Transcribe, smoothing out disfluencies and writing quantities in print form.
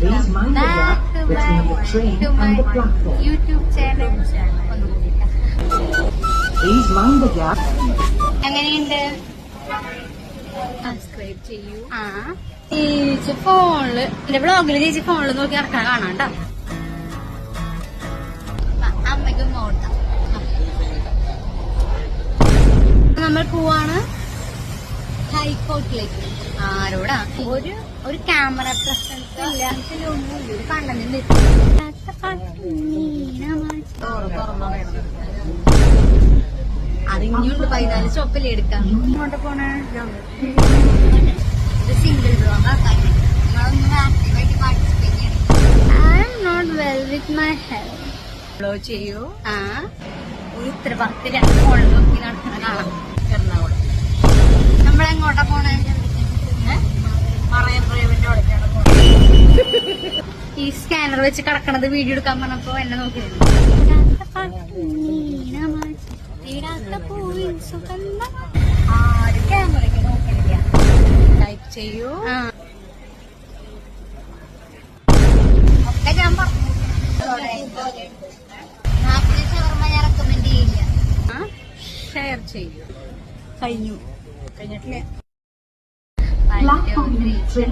Please mind the gap between the train and the platform. YouTube channel Please mind the gap. എങ്ങനെയുണ്ട്? Subscribe ചെയ്യൂ. ചേച്ചി ഫോണില് എന്റെ ബ്ലോഗില് ചേച്ചി ഫോണില് നോക്കി നടക്കണ കാണാണ്ട. അമ്മയ്ക്കും മോട്ടാ നമ്മൾ പോവാണ് ഹൈക്കോർട്ടിലേക്ക്. ആരോടാ? ഒരു ക്യാമറ പ്രസൻസ് ഇല്ല, ഒന്നുമില്ല, ഒരു കണ്ടന്റ് അതിങ്ങോട്ട് 14 സ്റ്റോപ്പിൽ എടുക്കാം. ഇങ്ങോട്ട് പോണേ സിംഗിൾ ബ്ലോഗ് ആക്കാൻ നിങ്ങളൊന്നും ആക്റ്റീവായിട്ട് പാർട്ടിസിപ്പേറ്റ് ചെയ്യണം. I'm not well with my health. Follow ചെയ്യൂ. ഒരു ഉത്തരവാദിത്തം 2 ഫോണിൽ നോക്കി നടക്കുന്ന കാണാം. എറണാകുളം നമ്മളെങ്ങോട്ടാ പോണേ? മറൈൻ ഡ്രൈവിന്റെ അവിടേക്കാണ് പോകുന്നത്. ഈ സ്കാനർ വെച്ച് കിടക്കണത് വീഡിയോ എടുക്കാൻ പറഞ്ഞപ്പോ എന്നെ നോക്കിയിരുന്നു. ആരും ക്യാമറയ്ക്ക് നോക്കണില്ല. ടൈപ്പ് ചെയ്യൂ. ഒക്കെ ഞാൻ പറഞ്ഞു. നാട്ടിലെ ഷവർമ്മ ഞാൻ റെക്കമെൻഡ് ചെയ്യില്ല. ഷെയർ ചെയ്യൂ. കഴിഞ്ഞിട്ടില്ല. Platform 3.